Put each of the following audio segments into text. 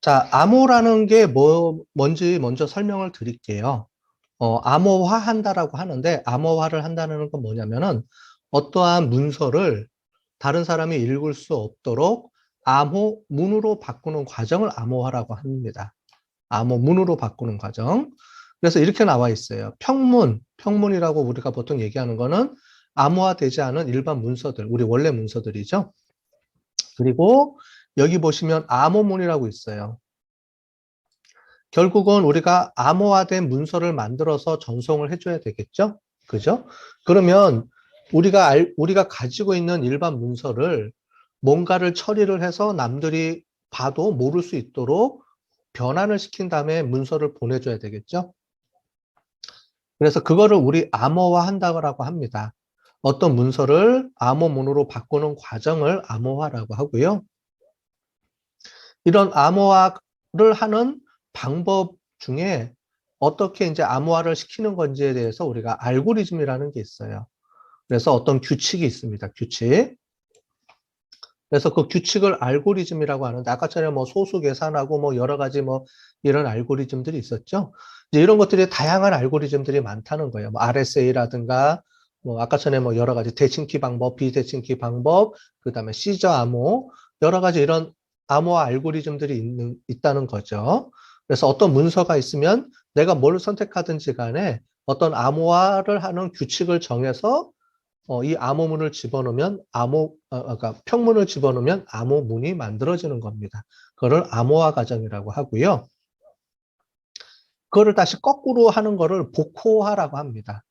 자, 암호라는 게 뭔지 먼저 설명을 드릴게요. 암호화한다라고 하는데, 암호화를 한다는 건 뭐냐면은, 어떠한 문서를 다른 사람이 읽을 수 없도록 암호문으로 바꾸는 과정을 암호화라고 합니다. 암호문으로 바꾸는 과정. 그래서 이렇게 나와 있어요. 평문이라고 우리가 보통 얘기하는 거는 암호화되지 않은 일반 문서들, 우리 원래 문서들이죠. 그리고 여기 보시면 암호문이라고 있어요. 결국은 우리가 암호화된 문서를 만들어서 전송을 해줘야 되겠죠? 그죠? 그러면 우리가 가지고 있는 일반 문서를 뭔가를 처리를 해서 남들이 봐도 모를 수 있도록 변환을 시킨 다음에 문서를 보내줘야 되겠죠? 그래서 그거를 우리 암호화 한다고 합니다. 어떤 문서를 암호문으로 바꾸는 과정을 암호화라고 하고요. 이런 암호화를 하는 방법 중에 어떻게 이제 암호화를 시키는 건지에 대해서 우리가 알고리즘이라는 게 있어요. 그래서 어떤 규칙이 있습니다. 규칙. 그래서 그 규칙을 알고리즘이라고 하는데 아까 전에 뭐 소수 계산하고 뭐 여러 가지 뭐 이런 알고리즘들이 있었죠. 이제 이런 것들이 다양한 알고리즘들이 많다는 거예요. 뭐 RSA라든가 뭐 아까 전에 뭐 여러 가지 대칭키 방법, 비대칭키 방법, 그다음에 시저 암호 여러 가지 이런 암호화 알고리즘들이 있다는 거죠. 그래서 어떤 문서가 있으면 내가 뭘 선택하든지 간에 어떤 암호화를 하는 규칙을 정해서 이 암호문을 집어넣으면 그러니까 평문을 집어넣으면 암호문이 만들어지는 겁니다. 그거를 암호화 과정이라고 하고요. 그거를 다시 거꾸로 하는 거를 복호화라고 합니다.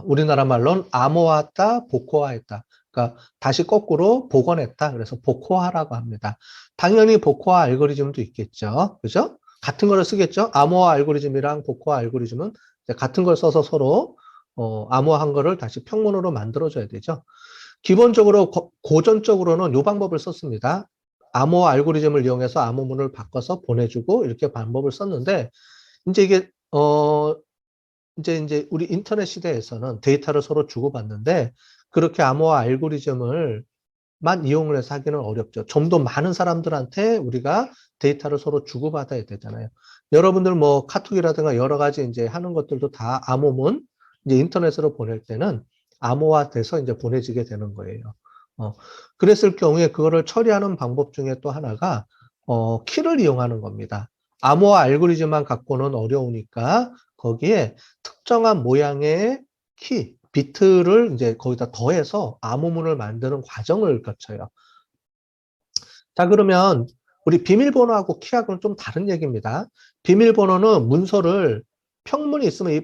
우리나라 말로는 암호화했다, 복호화했다. 그러니까 다시 거꾸로 복원했다. 그래서 복호화라고 합니다. 당연히 복호화 알고리즘도 있겠죠. 그죠? 같은 거를 쓰겠죠. 암호화 알고리즘이랑 복호화 알고리즘은 같은 걸 써서 서로 암호화한 거를 다시 평문으로 만들어줘야 되죠. 기본적으로 고전적으로는 이 방법을 썼습니다. 암호 알고리즘을 이용해서 암호문을 바꿔서 보내주고 이렇게 방법을 썼는데 이제 이게 이제 우리 인터넷 시대에서는 데이터를 서로 주고받는데 그렇게 암호화 알고리즘을 만 이용을 해서 하기는 어렵죠. 좀 더 많은 사람들한테 우리가 데이터를 서로 주고받아야 되잖아요. 여러분들 뭐 카톡이라든가 여러 가지 이제 하는 것들도 다 암호문 이제 인터넷으로 보낼 때는 암호화돼서 이제 보내지게 되는 거예요. 어, 그랬을 경우에 그거를 처리하는 방법 중에 또 하나가 키를 이용하는 겁니다. 암호화 알고리즘만 갖고는 어려우니까 거기에 특정한 모양의 비트를 이제 거기다 더해서 암호문을 만드는 과정을 거쳐요. 자, 그러면 우리 비밀번호하고 키하고는 좀 다른 얘기입니다. 비밀번호는 평문이 있으면 이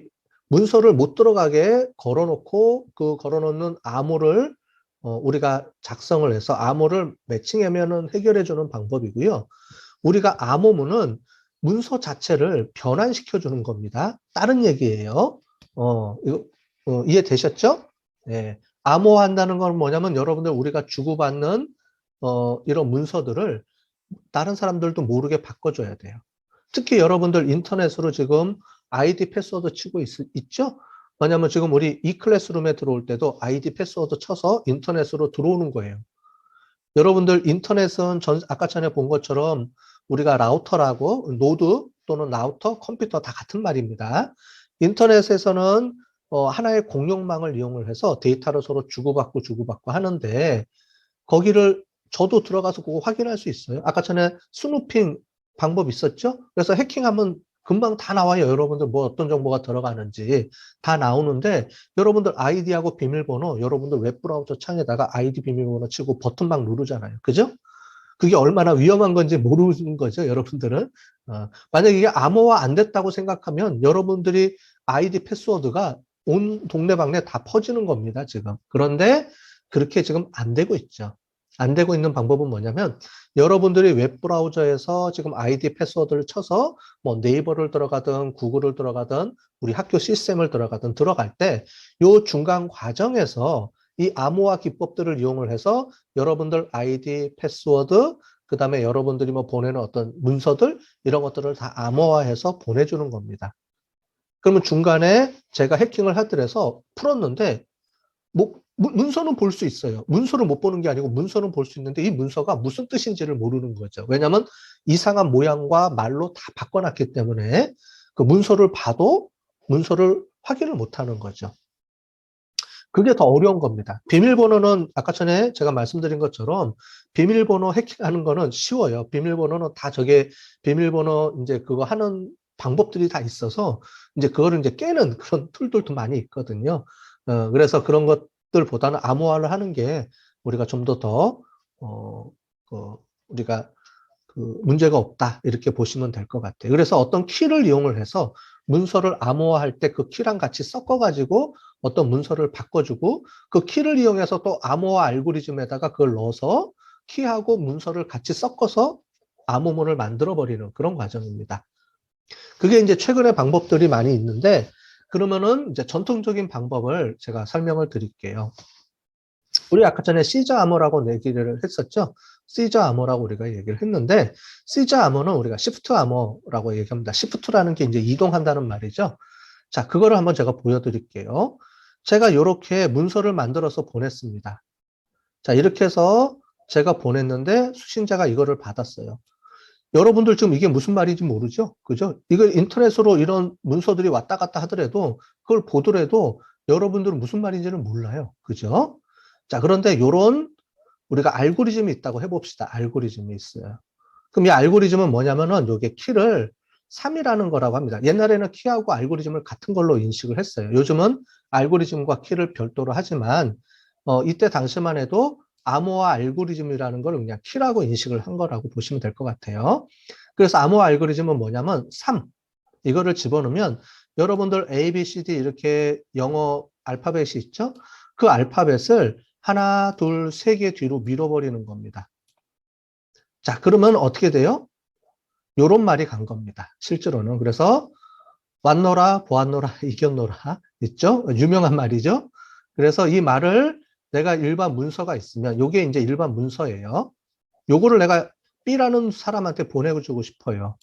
문서를 못 들어가게 걸어놓고 그 걸어놓는 암호를 우리가 작성을 해서 암호를 매칭하면은 해결해주는 방법이고요. 우리가 암호문은 문서 자체를 변환시켜 주는 겁니다. 다른 얘기예요. 이거 이해되셨죠? 네. 암호화한다는 건 뭐냐면 여러분들 우리가 주고받는 이런 문서들을 다른 사람들도 모르게 바꿔줘야 돼요. 특히 여러분들 인터넷으로 지금 아이디 패스워드 치고 있죠? 왜냐면 지금 우리 이 클래스룸에 들어올 때도 아이디 패스워드 쳐서 인터넷으로 들어오는 거예요. 여러분들 인터넷은 아까 전에 본 것처럼 우리가 라우터라고 노드 또는 라우터, 컴퓨터 다 같은 말입니다. 인터넷에서는 하나의 공용망을 이용을 해서 데이터를 서로 주고받고 하는데 거기를 저도 들어가서 그거 확인할 수 있어요. 아까 전에 스누핑 방법 있었죠? 그래서 해킹하면 금방 다 나와요. 여러분들 뭐 어떤 정보가 들어가는지 다 나오는데 여러분들 아이디하고 비밀번호 여러분들 웹브라우저 창에다가 아이디 비밀번호 치고 버튼 막 누르잖아요. 그죠? 그게 얼마나 위험한 건지 모르는 거죠. 여러분들은. 만약에 이게 암호화 안 됐다고 생각하면 여러분들이 아이디 패스워드가 온 동네방네 다 퍼지는 겁니다. 지금. 그런데 그렇게 지금 안 되고 있죠. 안 되고 있는 방법은 뭐냐면 여러분들이 웹브라우저에서 지금 아이디 패스워드를 쳐서 뭐 네이버를 들어가든 구글을 들어가든 우리 학교 시스템을 들어갈 때 이 중간 과정에서 이 암호화 기법들을 이용을 해서 여러분들 아이디 패스워드 그다음에 여러분들이 뭐 보내는 어떤 문서들 이런 것들을 다 암호화해서 보내주는 겁니다. 그러면 중간에 제가 해킹을 하더라도 풀었는데 문서는 볼 수 있어요. 문서를 못 보는 게 아니고 문서는 볼 수 있는데 이 문서가 무슨 뜻인지를 모르는 거죠. 왜냐하면 이상한 모양과 말로 다 바꿔놨기 때문에 그 문서를 봐도 문서를 확인을 못하는 거죠. 그게 더 어려운 겁니다. 비밀번호는 아까 전에 제가 말씀드린 것처럼 비밀번호 해킹하는 거는 쉬워요. 비밀번호는 다 저게 비밀번호 이제 그거 하는 방법들이 다 있어서 이제 그거를 이제 깨는 그런 툴들도 많이 있거든요. 그래서 그런 것들보다는 암호화를 하는 게 우리가 좀 더 우리가 그 문제가 없다 이렇게 보시면 될 것 같아요. 그래서 어떤 키를 이용을 해서 문서를 암호화할 때 그 키랑 같이 섞어가지고 어떤 문서를 바꿔주고 그 키를 이용해서 또 암호화 알고리즘에다가 그걸 넣어서 키하고 문서를 같이 섞어서 암호문을 만들어버리는 그런 과정입니다. 그게 이제 최근에 방법들이 많이 있는데 그러면은 이제 전통적인 방법을 제가 설명을 드릴게요. 우리 아까 전에 시저 암호라고 얘기를 했었죠. 시저 암호라고 우리가 얘기를 했는데 시저 암호는 우리가 시프트 암호라고 얘기합니다. 시프트라는 게 이제 이동한다는 말이죠. 자, 그거를 한번 제가 보여드릴게요. 제가 이렇게 문서를 만들어서 보냈습니다. 자, 이렇게 해서 제가 보냈는데 수신자가 이거를 받았어요. 여러분들 지금 이게 무슨 말인지 모르죠? 그죠? 이걸 인터넷으로 이런 문서들이 왔다 갔다 하더라도 그걸 보더라도 여러분들은 무슨 말인지는 몰라요. 그죠? 자, 그런데 요런 우리가 알고리즘이 있다고 해봅시다. 알고리즘이 있어요. 그럼 이 알고리즘은 뭐냐면은 요게 키를 3이라는 거라고 합니다. 옛날에는 키하고 알고리즘을 같은 걸로 인식을 했어요. 요즘은 알고리즘과 키를 별도로 하지만 이때 당시만 해도 암호화 알고리즘이라는 걸 그냥 키라고 인식을 한 거라고 보시면 될 것 같아요. 그래서 암호화 알고리즘은 뭐냐면 3 이거를 집어넣으면 여러분들 A, B, C, D 이렇게 영어 알파벳이 있죠? 그 알파벳을 하나, 둘, 세 개 뒤로 밀어버리는 겁니다. 자, 그러면 어떻게 돼요? 요런 말이 간 겁니다. 실제로는. 그래서 왔노라, 보았노라, 이겼노라 있죠? 유명한 말이죠? 그래서 이 말을 내가 일반 문서가 있으면 요게 이제 일반 문서예요. 요거를 내가 B라는 사람한테 보내주고 싶어요.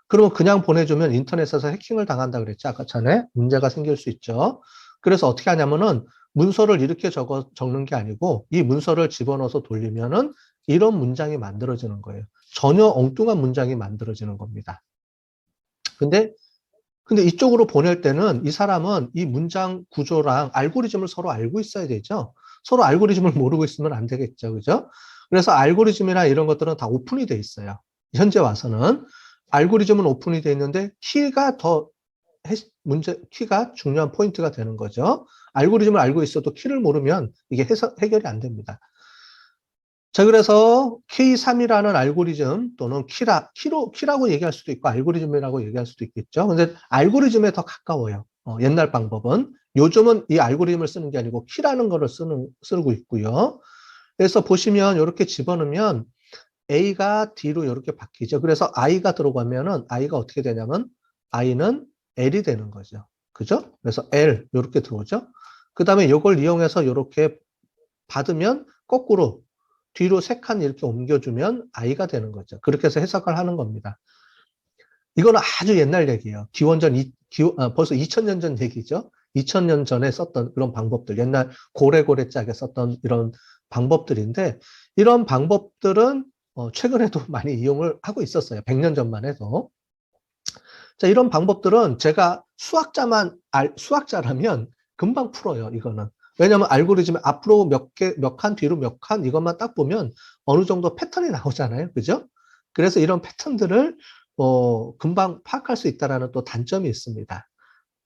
그러면 그냥 보내주면 인터넷에서 해킹을 당한다 그랬죠. 아까 전에 문제가 생길 수 있죠. 그래서 어떻게 하냐면은 문서를 이렇게 적는 게 아니고 이 문서를 집어넣어서 돌리면은 이런 문장이 만들어지는 거예요. 전혀 엉뚱한 문장이 만들어지는 겁니다. 근데 이쪽으로 보낼 때는 이 사람은 이 문장 구조랑 알고리즘을 서로 알고 있어야 되죠. 서로 알고리즘을 모르고 있으면 안 되겠죠. 그죠? 그래서 알고리즘이나 이런 것들은 다 오픈이 돼 있어요. 현재 와서는 알고리즘은 오픈이 돼 있는데 키가 더 키가 중요한 포인트가 되는 거죠. 알고리즘을 알고 있어도 키를 모르면 이게 해결이 안 됩니다. 자, 그래서 K3이라는 알고리즘 또는 키라고 얘기할 수도 있고 알고리즘이라고 얘기할 수도 있겠죠. 근데 알고리즘에 더 가까워요. 옛날 방법은. 요즘은 이 알고리즘을 쓰는 게 아니고 키라는 거를 쓰고 있고요. 그래서 보시면 이렇게 집어넣으면 A가 D로 이렇게 바뀌죠. 그래서 I가 들어가면은 I가 어떻게 되냐면 I는 L이 되는 거죠. 그죠? 그래서 L 이렇게 들어오죠. 그 다음에 이걸 이용해서 이렇게 받으면 거꾸로 뒤로 3칸 이렇게 옮겨주면 I가 되는 거죠. 그렇게 해서 해석을 하는 겁니다. 이거는 아주 옛날 얘기예요. 벌써 2000년 전 얘기죠. 2000년 전에 썼던 그런 방법들, 옛날 고래고래 짝에 썼던 이런 방법들인데 이런 방법들은 최근에도 많이 이용을 하고 있었어요. 100년 전만 해도. 자, 이런 방법들은 제가 수학자라면 금방 풀어요, 이거는. 왜냐하면 알고리즘 앞으로 몇 칸, 뒤로 몇 칸, 이것만 딱 보면 어느 정도 패턴이 나오잖아요. 그죠? 그래서 이런 패턴들을 금방 파악할 수 있다는 또 단점이 있습니다.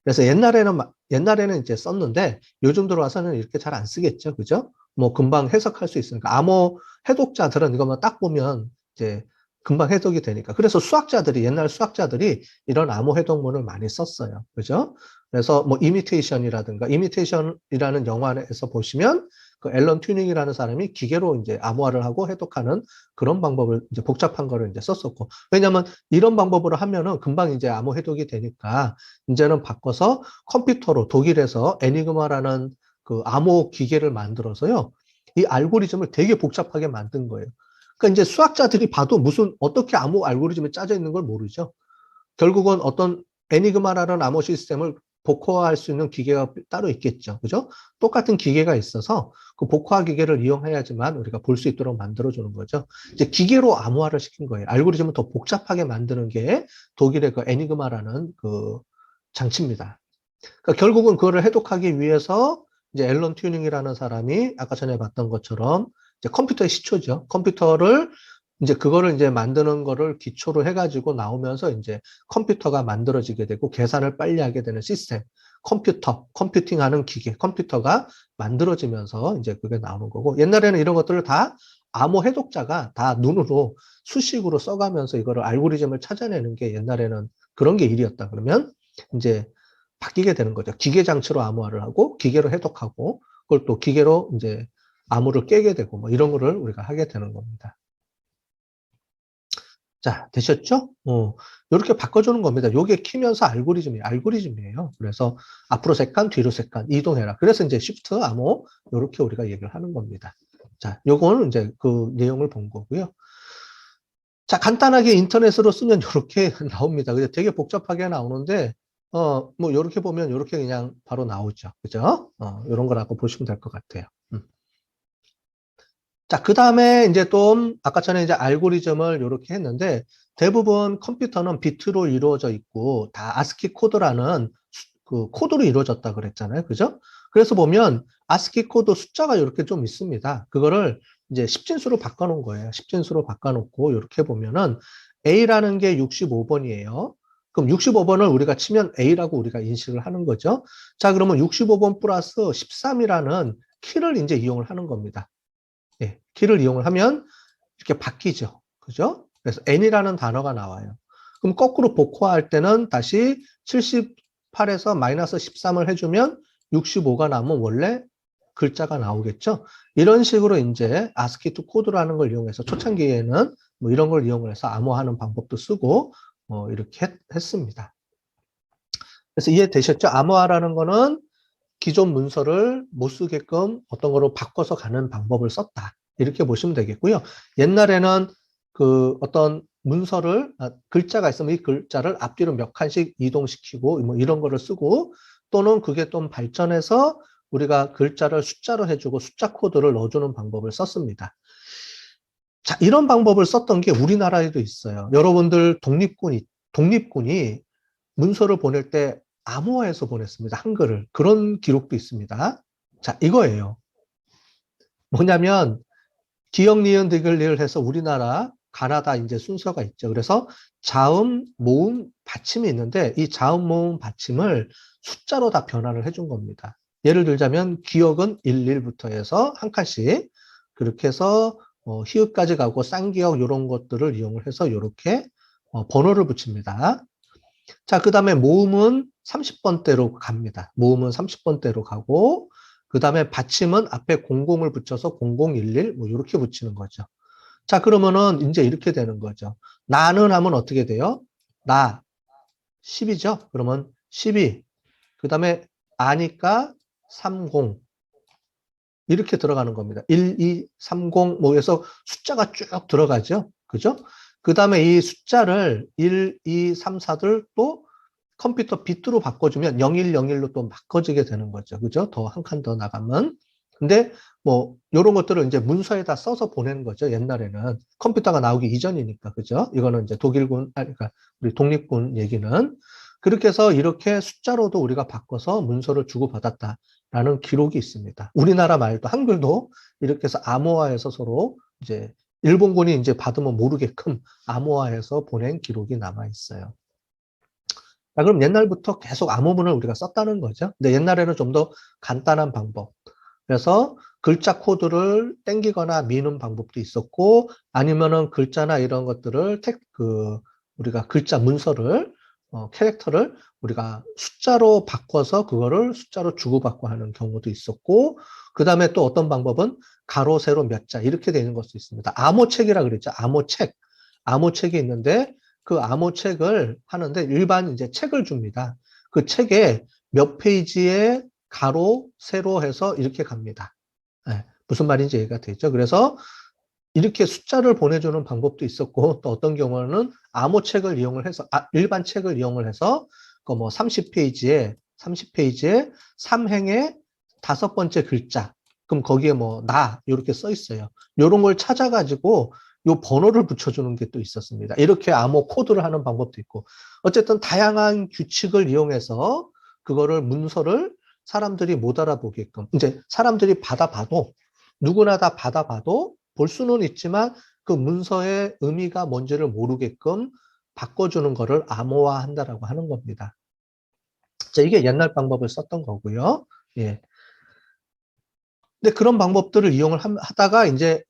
그래서 옛날에는 이제 썼는데 요즘 들어와서는 이렇게 잘 안 쓰겠죠. 그죠? 뭐 금방 해석할 수 있으니까. 암호 해독자들은 이것만 딱 보면 이제 금방 해석이 되니까. 그래서 옛날 수학자들이 이런 암호 해독문을 많이 썼어요. 그죠? 그래서 뭐 이미테이션이라는 영화에서 보시면 그 앨런 튜닝이라는 사람이 기계로 이제 암호화를 하고 해독하는 그런 방법을 이제 복잡한 거를 이제 썼었고. 왜냐면 이런 방법으로 하면은 금방 이제 암호 해독이 되니까 이제는 바꿔서 컴퓨터로 독일에서 애니그마라는 그 암호 기계를 만들어서요. 이 알고리즘을 되게 복잡하게 만든 거예요. 그러니까 이제 수학자들이 봐도 어떻게 암호 알고리즘이 짜져 있는 걸 모르죠. 결국은 어떤 애니그마라는 암호 시스템을 복호화할 수 있는 기계가 따로 있겠죠. 그죠? 똑같은 기계가 있어서 그 복호화 기계를 이용해야지만 우리가 볼 수 있도록 만들어주는 거죠. 이제 기계로 암호화를 시킨 거예요. 알고리즘을 더 복잡하게 만드는 게 독일의 그 애니그마라는 그 장치입니다. 그러니까 결국은 그거를 해독하기 위해서 이제 앨런 튜닝이라는 사람이 아까 전에 봤던 것처럼 이제 컴퓨터의 시초죠. 컴퓨터를 이제 그거를 이제 만드는 거를 기초로 해가지고 나오면서 이제 컴퓨터가 만들어지게 되고 계산을 빨리 하게 되는 시스템, 컴퓨팅하는 기계, 컴퓨터가 만들어지면서 이제 그게 나오는 거고 옛날에는 이런 것들을 다 암호 해독자가 다 눈으로 수식으로 써가면서 이거를 알고리즘을 찾아내는 게 옛날에는 그런 게 일이었다. 그러면 이제 바뀌게 되는 거죠. 기계 장치로 암호화를 하고 기계로 해독하고 그걸 또 기계로 이제 암호를 깨게 되고 뭐 이런 거를 우리가 하게 되는 겁니다. 자, 되셨죠? 이렇게 바꿔주는 겁니다. 요게 키면서 알고리즘이에요. 그래서 앞으로 세 칸, 뒤로 세 칸, 이동해라. 그래서 이제 시프트, 암호, 요렇게 우리가 얘기를 하는 겁니다. 자, 요거는 이제 그 내용을 본 거고요. 자, 간단하게 인터넷으로 쓰면 이렇게 나옵니다. 근데 되게 복잡하게 나오는데, 뭐, 요렇게 보면 요렇게 그냥 바로 나오죠. 그죠? 요런 거라고 보시면 될 것 같아요. 자, 그 다음에 이제 또, 아까 전에 이제 알고리즘을 이렇게 했는데, 대부분 컴퓨터는 비트로 이루어져 있고, 다 아스키 코드라는 그 코드로 이루어졌다 그랬잖아요. 그죠? 그래서 보면, 아스키 코드 숫자가 이렇게 좀 있습니다. 그거를 이제 10진수로 바꿔놓은 거예요. 10진수로 바꿔놓고, 이렇게 보면은, A라는 게 65번이에요. 그럼 65번을 우리가 치면 A라고 우리가 인식을 하는 거죠. 자, 그러면 65번 플러스 13이라는 키를 이제 이용을 하는 겁니다. 예, 키를 이용을 하면 이렇게 바뀌죠. 그죠? 그래서 n이라는 단어가 나와요. 그럼 거꾸로 복호할 때는 다시 78에서 마이너스 13을 해주면 65가 나오면 원래 글자가 나오겠죠. 이런 식으로 이제 아스키2 코드라는 걸 이용해서 초창기에는 뭐 이런 걸 이용해서 암호하는 방법도 쓰고 이렇게 했습니다. 그래서 이해되셨죠? 암호화라는 거는 기존 문서를 못 쓰게끔 어떤 거로 바꿔서 가는 방법을 썼다. 이렇게 보시면 되겠고요. 옛날에는 그 어떤 문서를, 글자가 있으면 이 글자를 앞뒤로 몇 칸씩 이동시키고 뭐 이런 거를 쓰고 또는 그게 좀 발전해서 우리가 글자를 숫자로 해주고 숫자 코드를 넣어주는 방법을 썼습니다. 자, 이런 방법을 썼던 게 우리나라에도 있어요. 여러분들 독립군이 문서를 보낼 때 암호화해서 보냈습니다. 한글을. 그런 기록도 있습니다. 자, 이거예요. 뭐냐면 기역, 니은, 디귿, 리을 해서 우리나라, 가나다 이제 순서가 있죠. 그래서 자음, 모음, 받침이 있는데 이 자음, 모음, 받침을 숫자로 다 변화를 해준 겁니다. 예를 들자면 기역은 1, 1부터 해서 한 칸씩 그렇게 해서 히읗까지 가고 쌍기역 이런 것들을 이용을 해서 이렇게 번호를 붙입니다. 자, 그 다음에 모음은 30번대로 갑니다. 모음은 30번대로 가고, 그 다음에 받침은 앞에 00을 붙여서 0011, 뭐, 이렇게 붙이는 거죠. 자, 그러면은 이제 이렇게 되는 거죠. 나는 하면 어떻게 돼요? 나, 10이죠? 그러면 12. 그 다음에 아니까 30. 이렇게 들어가는 겁니다. 1, 2, 30, 뭐 해서 숫자가 쭉 들어가죠. 그죠? 그 다음에 이 숫자를 1, 2, 3, 4들 또 컴퓨터 비트로 바꿔주면 0101로 또 바꿔지게 되는 거죠. 그죠? 더 한 칸 더 나가면. 근데 뭐 요런 것들을 이제 문서에다 써서 보내는 거죠. 옛날에는 컴퓨터가 나오기 이전이니까. 그죠? 이거는 이제 독일군, 그러니까 우리 독립군 얘기는 그렇게 해서 이렇게 숫자로도 우리가 바꿔서 문서를 주고받았다라는 기록이 있습니다. 우리나라 말도 한글도 이렇게 해서 암호화해서 서로 이제 일본군이 이제 받으면 모르게끔 암호화해서 보낸 기록이 남아 있어요. 자, 그럼 옛날부터 계속 암호문을 우리가 썼다는 거죠. 근데 옛날에는 좀 더 간단한 방법. 그래서 글자 코드를 땡기거나 미는 방법도 있었고, 아니면은 글자나 이런 것들을 우리가 글자 문서를, 캐릭터를 우리가 숫자로 바꿔서 그거를 숫자로 주고받고 하는 경우도 있었고, 그 다음에 또 어떤 방법은 가로, 세로, 몇 자, 이렇게 되는 것도 있습니다. 암호책이라 그랬죠. 암호책. 암호책이 있는데, 그 암호책을 하는데 일반 이제 책을 줍니다. 그 책에 몇 페이지에 가로, 세로 해서 이렇게 갑니다. 네, 무슨 말인지 이해가 되죠? 그래서 이렇게 숫자를 보내주는 방법도 있었고 또 어떤 경우는 암호책을 이용을 해서 일반 책을 이용을 해서 그 뭐 30페이지에 30페이지에 3행의 5번째 글자. 그럼 거기에 뭐, 나, 이렇게 써 있어요. 이런 걸 찾아가지고 요 번호를 붙여주는 게 또 있었습니다. 이렇게 암호 코드를 하는 방법도 있고. 어쨌든 다양한 규칙을 이용해서 그거를 문서를 사람들이 못 알아보게끔. 이제 사람들이 받아봐도, 누구나 다 받아봐도 볼 수는 있지만 그 문서의 의미가 뭔지를 모르게끔 바꿔주는 거를 암호화한다라고 하는 겁니다. 자, 이게 옛날 방법을 썼던 거고요. 예. 근데 그런 방법들을 이용을 하다가 이제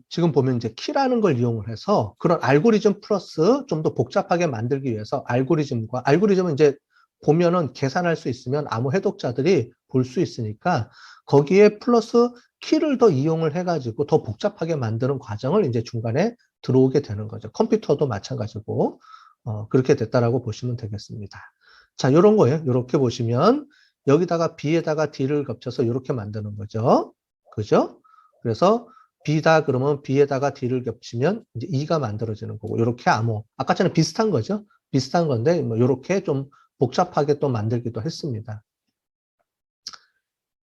지금 보면 이제 키라는 걸 이용을 해서 그런 알고리즘 플러스 좀 더 복잡하게 만들기 위해서 알고리즘은 이제 보면은 계산할 수 있으면 아무 해독자들이 볼 수 있으니까 거기에 플러스 키를 더 이용을 해가지고 더 복잡하게 만드는 과정을 이제 중간에 들어오게 되는 거죠. 컴퓨터도 마찬가지고 그렇게 됐다라고 보시면 되겠습니다. 자, 요런 거예요. 요렇게 보시면 여기다가 B에다가 D를 겹쳐서 이렇게 만드는 거죠. 그죠? 그래서 B다 그러면 B에다가 D를 겹치면 이제 E가 만들어지는 거고, 이렇게 암호. 아까처럼 비슷한 거죠? 비슷한 건데, 뭐, 이렇게 좀 복잡하게 또 만들기도 했습니다.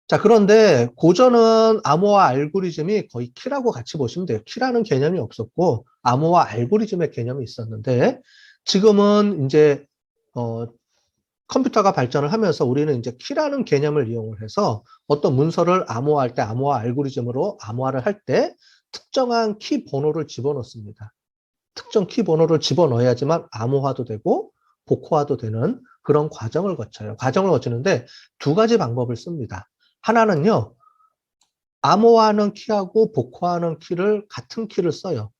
자, 그런데 고전은 암호화 알고리즘이 거의 키라고 같이 보시면 돼요. 키라는 개념이 없었고, 암호화 알고리즘의 개념이 있었는데, 지금은 이제, 컴퓨터가 발전을 하면서 우리는 이제 키라는 개념을 이용을 해서 어떤 문서를 암호화할 때 암호화 알고리즘으로 암호화를 할 때 특정한 키 번호를 집어넣습니다. 특정 키 번호를 집어넣어야지만 암호화도 되고 복호화도 되는 그런 과정을 거쳐요. 과정을 거치는데 두 가지 방법을 씁니다. 하나는요, 암호화하는 키하고 복호화하는 키를 같은 키를 써요.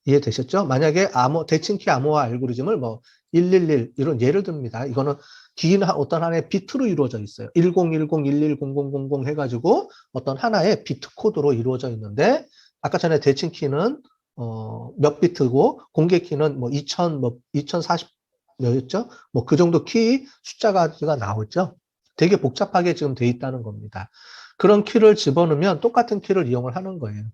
이해되셨죠? 만약에 대칭키 암호화 알고리즘을 뭐 111 이런 예를 듭니다. 이거는 긴 어떤 하나의 비트로 이루어져 있어요. 1010110000 해가지고 어떤 하나의 비트 코드로 이루어져 있는데 아까 전에 대칭키는 몇 비트고 공개키는 뭐 2000, 뭐 2040 몇였죠? 뭐 그 정도 키 숫자가 나오죠. 되게 복잡하게 지금 돼 있다는 겁니다. 그런 키를 집어넣으면 똑같은 키를 이용을 하는 거예요.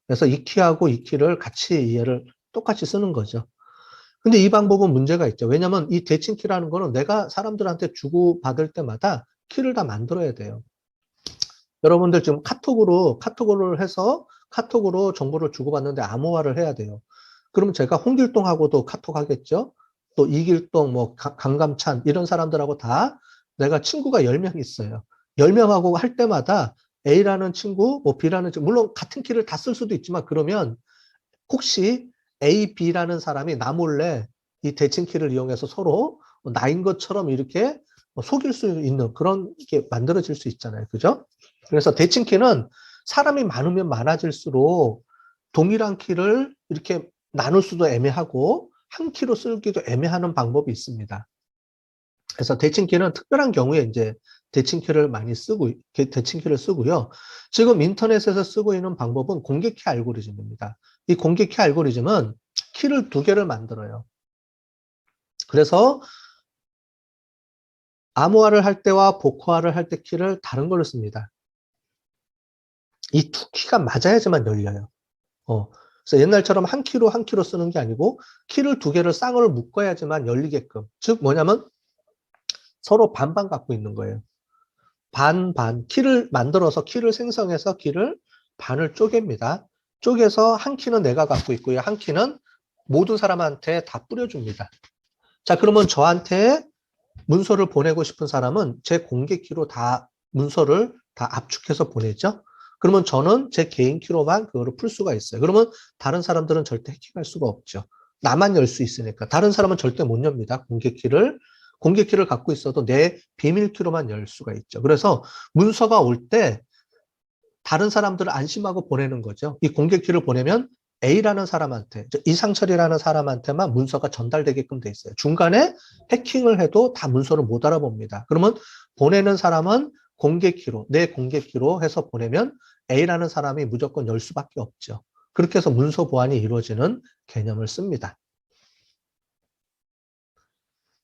그래서 이 키하고 이 키를 같이 얘를 똑같이 쓰는 거죠. 근데 이 방법은 문제가 있죠. 왜냐하면 이 대칭키라는 거는 내가 사람들한테 주고받을 때마다 키를 다 만들어야 돼요. 여러분들 지금 카톡으로 해서 카톡으로 정보를 주고받는데 암호화를 해야 돼요. 그러면 제가 홍길동하고도 카톡 하겠죠? 또 이길동, 뭐 강감찬 이런 사람들하고 다 내가 친구가 10명 있어요. 10명하고 할 때마다 A라는 친구, 뭐 B라는 친구, 물론 같은 키를 다 쓸 수도 있지만 그러면 혹시 A, B라는 사람이 나 몰래 이 대칭키를 이용해서 서로 나인 것처럼 이렇게 속일 수 있는 그런 게 만들어질 수 있잖아요. 그죠? 그래서 대칭키는 사람이 많으면 많아질수록 동일한 키를 이렇게 나눌 수도 애매하고 한 키로 쓰기도 애매하는 방법이 있습니다. 그래서 대칭키는 특별한 경우에 이제 대칭키를 쓰고요. 지금 인터넷에서 쓰고 있는 방법은 공개키 알고리즘입니다. 이 공개키 알고리즘은 키를 두 개를 만들어요. 그래서 암호화를 할 때와 복호화를 할 때 키를 다른 걸로 씁니다. 이 두 키가 맞아야지만 열려요. 그래서 옛날처럼 한 키로 한 키로 쓰는 게 아니고 키를 두 개를 쌍으로 묶어야지만 열리게끔. 즉 뭐냐면 서로 반반 갖고 있는 거예요. 반, 키를 만들어서 키를 생성해서 키를 반을 쪼갭니다. 쪼개서 한 키는 내가 갖고 있고요. 한 키는 모든 사람한테 다 뿌려줍니다. 자, 그러면 저한테 문서를 보내고 싶은 사람은 제 공개 키로 다 문서를 다 압축해서 보내죠. 그러면 저는 제 개인 키로만 그거를 풀 수가 있어요. 그러면 다른 사람들은 절대 해킹할 수가 없죠. 나만 열 수 있으니까. 다른 사람은 절대 못 엽니다. 공개 키를 갖고 있어도 내 비밀 키로만 열 수가 있죠. 그래서 문서가 올 때 다른 사람들을 안심하고 보내는 거죠. 이 공개 키를 보내면 A라는 사람한테, 이상철이라는 사람한테만 문서가 전달되게끔 돼 있어요. 중간에 해킹을 해도 다 문서를 못 알아봅니다. 그러면 보내는 사람은 공개 키로, 내 공개 키로 해서 보내면 A라는 사람이 무조건 열 수밖에 없죠. 그렇게 해서 문서 보안이 이루어지는 개념을 씁니다.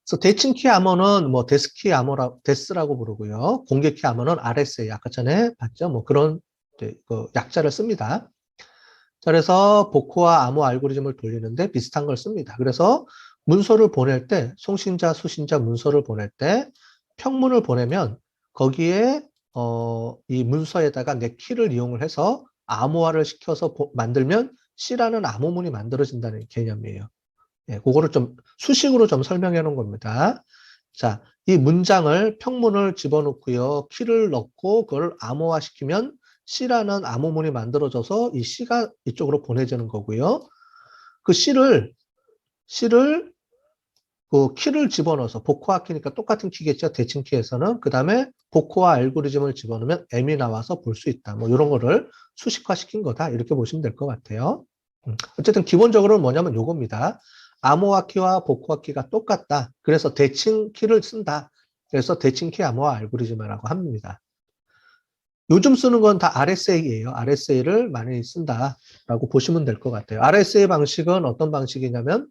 그래서 대칭키 암호는 뭐 데스라고 부르고요. 공개키 암호는 RSA. 아까 전에 봤죠? 뭐 그런 그 약자를 씁니다. 그래서 복호와 암호 알고리즘을 돌리는데 비슷한 걸 씁니다. 그래서 문서를 보낼 때, 송신자, 수신자 문서를 보낼 때 평문을 보내면 거기에 이 문서에다가 내 키를 이용을 해서 암호화를 시켜서 만들면 C라는 암호문이 만들어진다는 개념이에요. 예, 그거를 좀 수식으로 좀 설명해 놓은 겁니다. 자, 이 문장을 평문을 집어넣고요. 키를 넣고 그걸 암호화 시키면 C라는 암호문이 만들어져서 이 C가 이쪽으로 보내지는 거고요. 그 C를 그 키를 집어넣어서 복호화 키니까 똑같은 키겠죠. 대칭 키에서는. 그 다음에 복호화 알고리즘을 집어넣으면 M이 나와서 볼 수 있다. 뭐 이런 거를 수식화 시킨 거다. 이렇게 보시면 될 것 같아요. 어쨌든 기본적으로는 뭐냐면 요겁니다. 암호화 키와 복호화 키가 똑같다. 그래서 대칭 키를 쓴다. 그래서 대칭 키 암호화 알고리즘이라고 합니다. 요즘 쓰는 건 다 RSA예요. RSA를 많이 쓴다라고 보시면 될 것 같아요. RSA 방식은 어떤 방식이냐면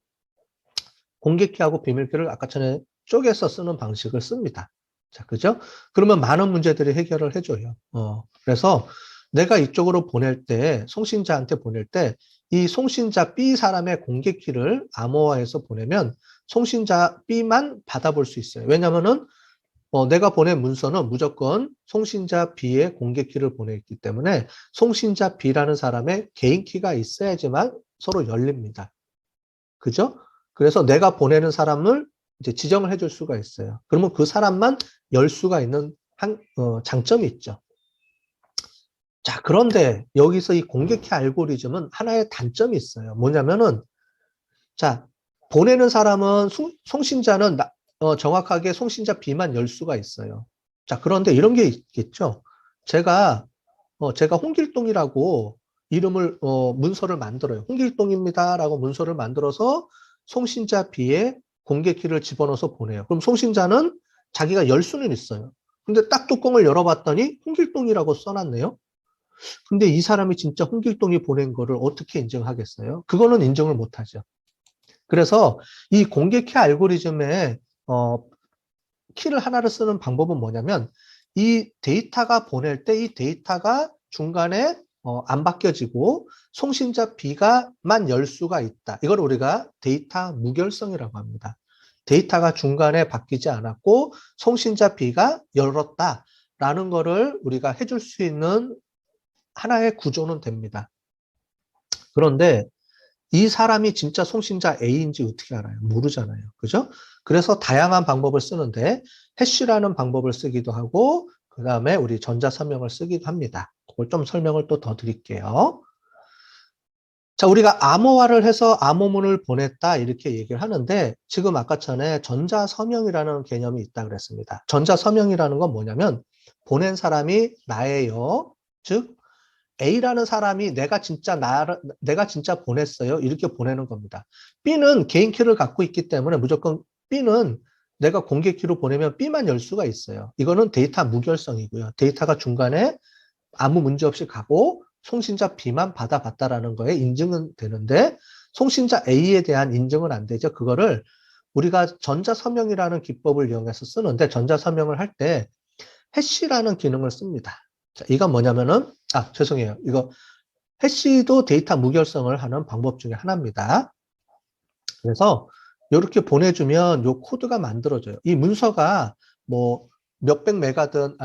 공개키하고 비밀키를 아까 전에 쪼개서 쓰는 방식을 씁니다. 자, 그죠? 그러면 많은 문제들이 해결을 해줘요. 그래서 내가 이쪽으로 보낼 때, 송신자한테 보낼 때, 이 송신자 B 사람의 공개키를 암호화해서 보내면 송신자 B만 받아볼 수 있어요. 왜냐면은 내가 보낸 문서는 무조건 송신자 B의 공개키를 보냈기 때문에 송신자 B라는 사람의 개인키가 있어야지만 서로 열립니다. 그죠? 그래서 내가 보내는 사람을 이제 지정을 해줄 수가 있어요. 그러면 그 사람만 열 수가 있는 장점이 있죠. 자, 그런데 여기서 이 공개키 알고리즘은 하나의 단점이 있어요. 뭐냐면은, 자, 보내는 사람은 송신자는 정확하게 송신자 B만 열 수가 있어요. 자, 그런데 이런 게 있겠죠. 제가 홍길동이라고 이름을 문서를 만들어요. 홍길동입니다라고 문서를 만들어서 송신자 B에 공개키를 집어넣어서 보내요. 그럼 송신자는 자기가 열 수는 있어요. 근데 딱 뚜껑을 열어봤더니 홍길동이라고 써놨네요. 근데 이 사람이 진짜 홍길동이 보낸 거를 어떻게 인정하겠어요? 그거는 인정을 못하죠. 그래서 이 공개키 알고리즘의 키를 하나를 쓰는 방법은 뭐냐면 이 데이터가 보낼 때 이 데이터가 중간에 안 바뀌어지고 송신자 B가만 열 수가 있다. 이걸 우리가 데이터 무결성이라고 합니다. 데이터가 중간에 바뀌지 않았고 송신자 B가 열었다라는 거를 우리가 해줄 수 있는 하나의 구조는 됩니다. 그런데 이 사람이 진짜 송신자 A인지 어떻게 알아요? 모르잖아요. 그죠? 그래서 다양한 방법을 쓰는데 해시라는 방법을 쓰기도 하고 그 다음에 우리 전자서명을 쓰기도 합니다. 그걸 좀 설명을 또 더 드릴게요. 자, 우리가 암호화를 해서 암호문을 보냈다 이렇게 얘기를 하는데 지금 아까 전에 전자서명이라는 개념이 있다 그랬습니다. 전자서명이라는 건 뭐냐면 보낸 사람이 나예요. 즉 A라는 사람이 내가 진짜 보냈어요. 이렇게 보내는 겁니다. B는 개인키를 갖고 있기 때문에 무조건 B는 내가 공개키로 보내면 B만 열 수가 있어요. 이거는 데이터 무결성이고요. 데이터가 중간에 아무 문제 없이 가고 송신자 B만 받아봤다라는 거에 인증은 되는데 송신자 A에 대한 인증은 안 되죠. 그거를 우리가 전자서명이라는 기법을 이용해서 쓰는데 전자서명을 할 때 해시라는 기능을 씁니다. 자, 이건 뭐냐면은 죄송해요. 이거 해시도 데이터 무결성을 하는 방법 중에 하나입니다. 그래서 이렇게 보내주면 요 코드가 만들어져요. 이 문서가 뭐 몇백 메가든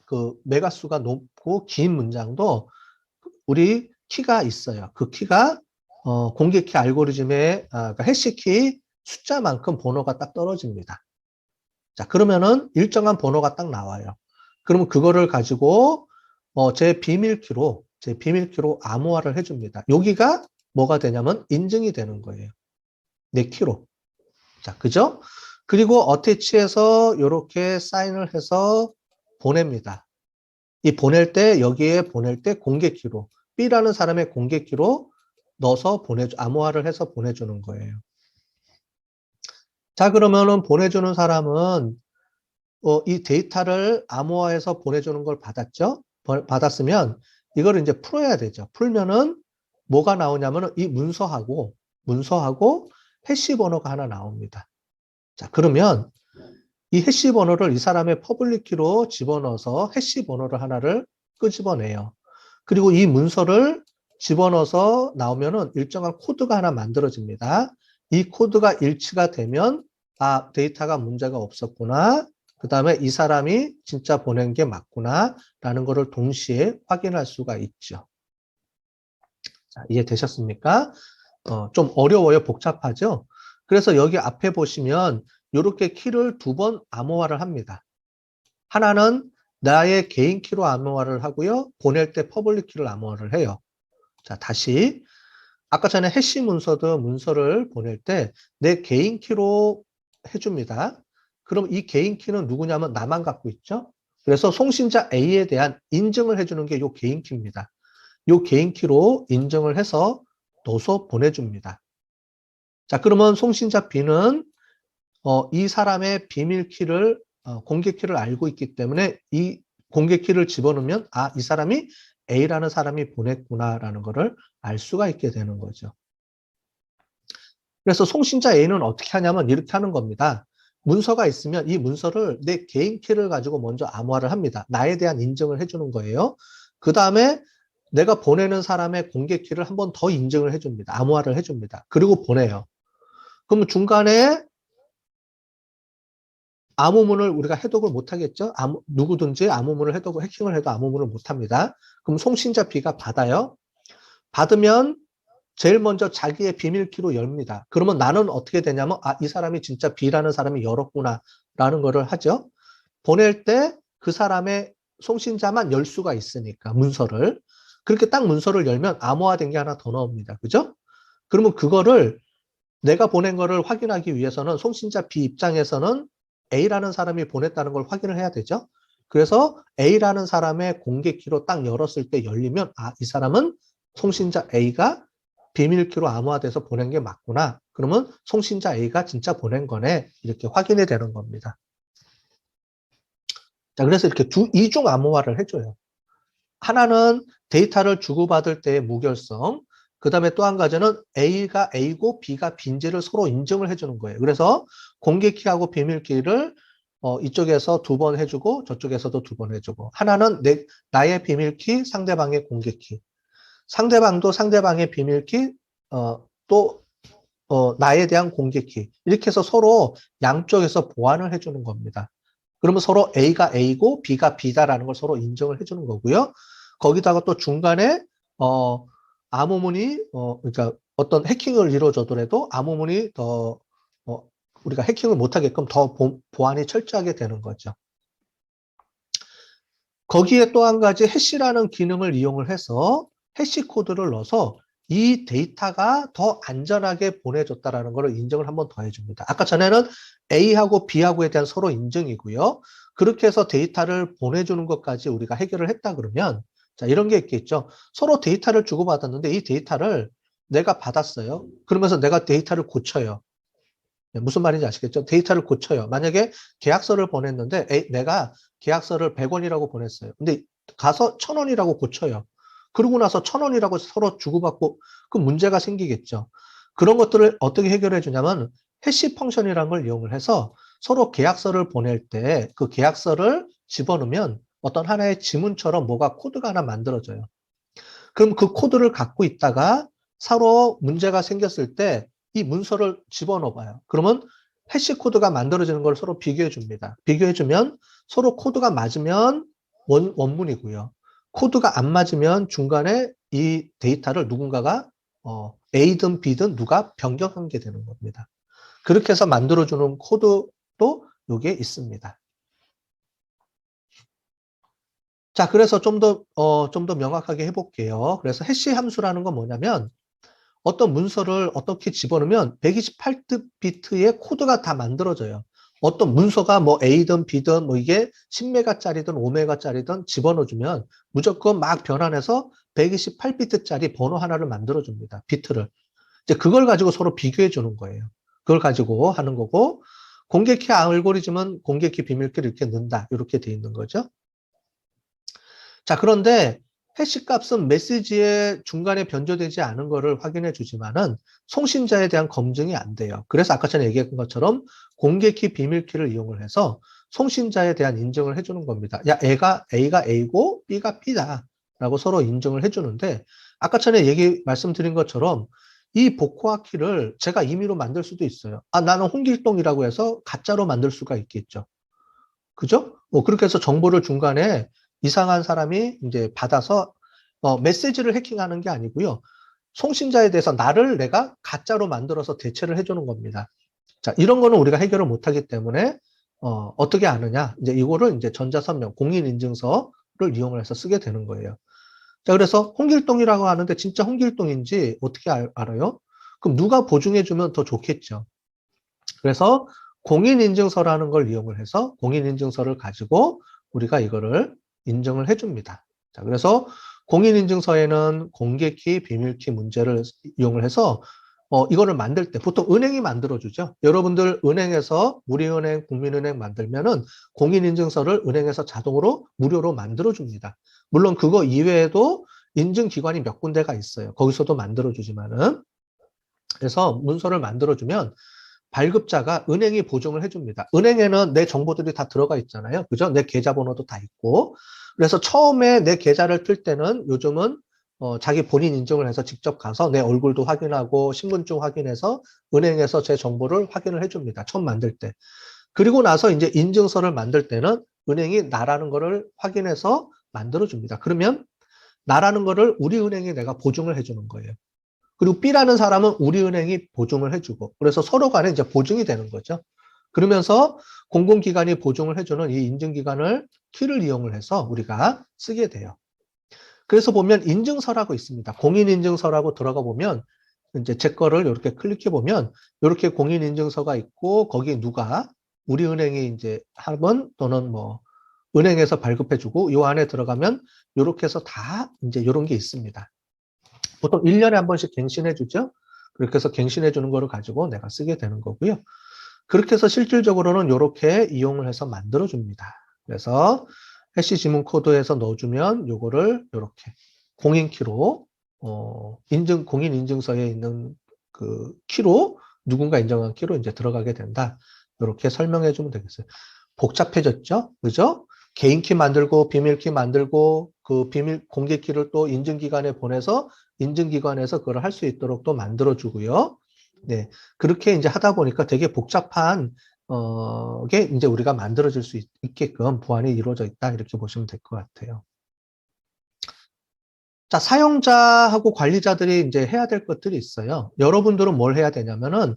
그 메가 수가 높고 긴 문장도 우리 키가 있어요. 그 키가 공개키 알고리즘의 그러니까 해시키 숫자만큼 번호가 딱 떨어집니다. 자, 그러면은 일정한 번호가 딱 나와요. 그러면 그거를 가지고 제 비밀키로 암호화를 해줍니다. 여기가 뭐가 되냐면 인증이 되는 거예요. 내 키로. 자, 그죠? 그리고 어태치해서 이렇게 사인을 해서 보냅니다. 이 여기에 보낼 때 공개키로 B라는 사람의 공개키로 넣어서 암호화를 해서 보내주는 거예요. 자, 그러면은 보내주는 사람은 이 데이터를 암호화해서 보내주는 걸 받았죠? 받았으면 이걸 이제 풀어야 되죠. 풀면은 뭐가 나오냐면은 이 문서하고 해시 번호가 하나 나옵니다. 자, 그러면 이 해시 번호를 이 사람의 퍼블릭 키로 집어넣어서 해시 번호를 하나를 끄집어내요. 그리고 이 문서를 집어넣어서 나오면은 일정한 코드가 하나 만들어집니다. 이 코드가 일치가 되면 데이터가 문제가 없었구나. 그 다음에 이 사람이 진짜 보낸 게 맞구나라는 것을 동시에 확인할 수가 있죠. 자, 이해되셨습니까? 좀 어려워요. 복잡하죠? 그래서 여기 앞에 보시면 이렇게 키를 두 번 암호화를 합니다. 하나는 나의 개인 키로 암호화를 하고요. 보낼 때 퍼블릭 키를 암호화를 해요. 자, 다시 아까 전에 해시 문서도 문서를 보낼 때 내 개인 키로 해줍니다. 그럼 이 개인 키는 누구냐면 나만 갖고 있죠. 그래서 송신자 A에 대한 인증을 해주는 게 이 개인 키입니다. 이 개인 키로 인증을 해서 넣어서 보내줍니다. 자, 그러면 송신자 B는 이 사람의 비밀 키를 공개 키를 알고 있기 때문에 이 공개 키를 집어넣으면 이 사람이 A라는 사람이 보냈구나라는 것을 알 수가 있게 되는 거죠. 그래서 송신자 A는 어떻게 하냐면 이렇게 하는 겁니다. 문서가 있으면 이 문서를 내 개인 키를 가지고 먼저 암호화를 합니다. 나에 대한 인증을 해주는 거예요. 그 다음에 내가 보내는 사람의 공개 키를 한 번 더 인증을 해줍니다. 암호화를 해줍니다. 그리고 보내요. 그러면 중간에 암호문을 우리가 해독을 못하겠죠? 누구든지 암호문을 해킹을 해도 암호문을 못합니다. 그럼 송신자 B가 받아요. 받으면 제일 먼저 자기의 비밀키로 열립니다. 그러면 나는 어떻게 되냐면 이 사람이 진짜 B라는 사람이 열었구나 라는 거를 하죠. 보낼 때 그 사람의 송신자만 열 수가 있으니까 문서를. 그렇게 딱 문서를 열면 암호화된 게 하나 더 나옵니다. 그죠? 그러면 그거를 내가 보낸 거를 확인하기 위해서는 송신자 B 입장에서는 A라는 사람이 보냈다는 걸 확인을 해야 되죠. 그래서 A라는 사람의 공개키로 딱 열었을 때 열리면 이 사람은 송신자 A가 비밀키로 암호화돼서 보낸 게 맞구나. 그러면 송신자 A가 진짜 보낸 거네. 이렇게 확인이 되는 겁니다. 자, 그래서 이렇게 이중 암호화를 해줘요. 하나는 데이터를 주고받을 때의 무결성, 그 다음에 또 한 가지는 A가 A고 B가 B인지를 서로 인증을 해주는 거예요. 그래서 공개키하고 비밀키를 이쪽에서 두 번 해주고 저쪽에서도 두 번 해주고, 하나는 나의 비밀키, 상대방의 공개키, 상대방도 상대방의 비밀키, 또 나에 대한 공개키, 이렇게 해서 서로 양쪽에서 보완을 해주는 겁니다. 그러면 서로 A가 A고 B가 B다라는 걸 서로 인정을 해주는 거고요. 거기다가 또 중간에 암호문이 그러니까 어떤 해킹을 이루어져더라도 암호문이 더 우리가 해킹을 못하게끔 더 보안이 철저하게 되는 거죠. 거기에 또 한 가지 해시라는 기능을 이용을 해서 해시 코드를 넣어서 이 데이터가 더 안전하게 보내줬다라는 것을 인정을 한번 더 해줍니다. 아까 전에는 A하고 B하고에 대한 서로 인증이고요. 그렇게 해서 데이터를 보내주는 것까지 우리가 해결을 했다 그러면, 자, 이런 게 있겠죠. 서로 데이터를 주고받았는데 이 데이터를 내가 받았어요. 그러면서 내가 데이터를 고쳐요. 무슨 말인지 아시겠죠? 데이터를 고쳐요. 만약에 계약서를 보냈는데 내가 계약서를 100원이라고 보냈어요. 근데 가서 1000원이라고 고쳐요. 그러고 나서 1000원이라고 서로 주고받고 그 문제가 생기겠죠. 그런 것들을 어떻게 해결해 주냐면 해시 펑션이라는 걸 이용을 해서 서로 계약서를 보낼 때 그 계약서를 집어넣으면 어떤 하나의 지문처럼 뭐가 코드가 하나 만들어져요. 그럼 그 코드를 갖고 있다가 서로 문제가 생겼을 때 이 문서를 집어넣어 봐요. 그러면 해시 코드가 만들어지는 걸 서로 비교해 줍니다. 비교해 주면 서로 코드가 맞으면 원문이고요. 코드가 안 맞으면 중간에 이 데이터를 누군가가 A든 B든 누가 변경한 게 되는 겁니다. 그렇게 해서 만들어주는 코드도 여기에 있습니다. 자, 그래서 좀 더 명확하게 해볼게요. 그래서 해시 함수라는 건 뭐냐면 어떤 문서를 어떻게 집어넣으면 128비트의 코드가 다 만들어져요. 어떤 문서가 뭐 A든 B든 뭐 이게 10메가짜리든 5메가짜리든 집어넣어주면 무조건 막 변환해서 128비트짜리 번호 하나를 만들어줍니다. 비트를. 이제 그걸 가지고 서로 비교해 주는 거예요. 그걸 가지고 하는 거고, 공개키 알고리즘은 공개키 비밀키를 이렇게 넣는다. 이렇게 돼 있는 거죠. 자, 그런데 해시 값은 메시지의 중간에 변조되지 않은 것을 확인해 주지만은 송신자에 대한 검증이 안 돼요. 그래서 아까 전에 얘기했던 것처럼 공개키 비밀키를 이용을 해서 송신자에 대한 인증을 해주는 겁니다. 야, A가 A고 B가 B다 라고 서로 인증을 해주는데, 아까 전에 말씀드린 것처럼 이 복호화 키를 제가 임의로 만들 수도 있어요. 나는 홍길동이라고 해서 가짜로 만들 수가 있겠죠. 그죠? 그렇게 해서 정보를 중간에 이상한 사람이 이제 받아서 메시지를 해킹하는 게 아니고요. 송신자에 대해서 나를 내가 가짜로 만들어서 대체를 해주는 겁니다. 자, 이런 거는 우리가 해결을 못하기 때문에 어떻게 아느냐? 이제 이거를 이제 전자선명, 공인인증서를 이용을 해서 쓰게 되는 거예요. 자, 그래서 홍길동이라고 하는데 진짜 홍길동인지 어떻게 알아요? 그럼 누가 보증해주면 더 좋겠죠. 그래서 공인인증서라는 걸 이용을 해서 공인인증서를 가지고 우리가 이거를 인증을 해줍니다. 자, 그래서 공인인증서에는 공개키, 비밀키 문제를 이용을 해서 이거를 만들 때 보통 은행이 만들어주죠. 여러분들 은행에서 우리은행, 국민은행 만들면은 공인인증서를 은행에서 자동으로 무료로 만들어줍니다. 물론 그거 이외에도 인증기관이 몇 군데가 있어요. 거기서도 만들어주지만은. 그래서 문서를 만들어주면 발급자가 은행이 보증을 해줍니다. 은행에는 내 정보들이 다 들어가 있잖아요. 그죠? 내 계좌번호도 다 있고. 그래서 처음에 내 계좌를 틀 때는 요즘은 자기 본인 인증을 해서 직접 가서 내 얼굴도 확인하고 신분증 확인해서 은행에서 제 정보를 확인을 해줍니다. 처음 만들 때. 그리고 나서 이제 인증서를 만들 때는 은행이 나라는 거를 확인해서 만들어줍니다. 그러면 나라는 거를 우리은행이 내가 보증을 해주는 거예요. 그리고 B라는 사람은 우리은행이 보증을 해주고, 그래서 서로 간에 이제 보증이 되는 거죠. 그러면서 공공기관이 보증을 해주는 이 인증기관을 키를 이용을 해서 우리가 쓰게 돼요. 그래서 보면 인증서라고 있습니다. 공인인증서라고 들어가 보면 이제 제 거를 이렇게 클릭해 보면 이렇게 공인인증서가 있고 거기 누가 우리은행이 이제 하번 또는 뭐 은행에서 발급해주고 이 안에 들어가면 이렇게 해서 다 이제 이런 게 있습니다. 보통 1년에 한 번씩 갱신해 주죠. 그렇게 해서 갱신해 주는 거를 가지고 내가 쓰게 되는 거고요. 그렇게 해서 실질적으로는 이렇게 이용을 해서 만들어 줍니다. 그래서 해시 지문 코드에서 넣어주면 요거를 이렇게 공인키로 공인 인증서에 있는 그 키로 누군가 인정한 키로 이제 들어가게 된다. 이렇게 설명해 주면 되겠어요. 복잡해졌죠? 그죠? 개인키 만들고 비밀키 만들고 그 비밀 공개키를 또 인증기관에 보내서 인증기관에서 그걸 할 수 있도록 또 만들어 주고요. 네. 그렇게 이제 하다 보니까 되게 복잡한 게 이제 우리가 만들어질 수 있게끔 보안이 이루어져 있다. 이렇게 보시면 될 것 같아요. 자, 사용자하고 관리자들이 이제 해야 될 것들이 있어요. 여러분들은 뭘 해야 되냐면은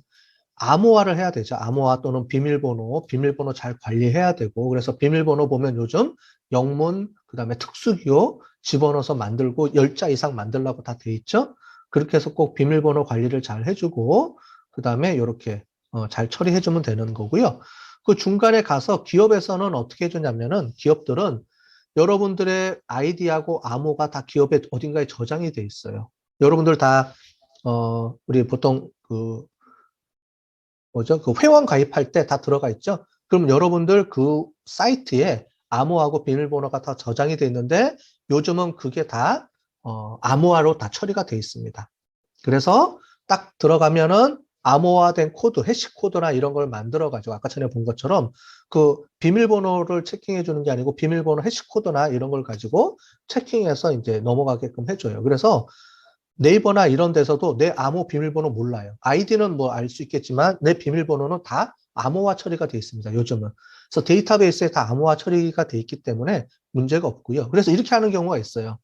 암호화를 해야 되죠. 암호화 또는 비밀번호 잘 관리해야 되고, 그래서 비밀번호 보면 요즘 영문, 그 다음에 특수기호 집어넣어서 만들고 10자 이상 만들라고 다 돼 있죠. 그렇게 해서 꼭 비밀번호 관리를 잘 해주고, 그 다음에 이렇게 잘 처리해주면 되는 거고요. 그 중간에 가서 기업에서는 어떻게 해주냐면은 기업들은 여러분들의 아이디하고 암호가 다 기업에 어딘가에 저장이 돼 있어요. 여러분들 다, 우리 보통 그 회원 가입할 때 다 들어가 있죠? 그럼 여러분들 그 사이트에 암호하고 비밀번호가 다 저장이 돼 있는데 요즘은 그게 다 암호화로 다 처리가 돼 있습니다. 그래서 딱 들어가면은 암호화된 코드, 해시 코드나 이런 걸 만들어가지고 아까 전에 본 것처럼 그 비밀번호를 체킹해 주는 게 아니고 비밀번호 해시 코드나 이런 걸 가지고 체킹해서 이제 넘어가게끔 해줘요. 그래서 네이버나 이런 데서도 내 암호 비밀번호 몰라요. 아이디는 뭐 알 수 있겠지만 내 비밀번호는 다 암호화 처리가 돼 있습니다. 요즘은. 그래서 데이터베이스에 다 암호화 처리가 돼 있기 때문에 문제가 없고요. 그래서 이렇게 하는 경우가 있어요.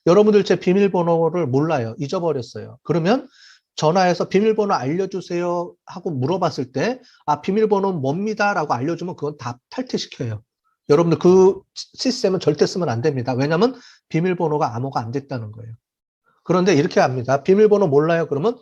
여러분들 제 비밀번호를 몰라요. 잊어버렸어요. 그러면 전화해서 비밀번호 알려주세요 하고 물어봤을 때 비밀번호는 뭡니다 라고 알려주면 그건 다 탈퇴시켜요. 여러분들 그 시스템은 절대 쓰면 안 됩니다. 왜냐하면 비밀번호가 암호가 안 됐다는 거예요. 그런데 이렇게 합니다. 비밀번호 몰라요? 그러면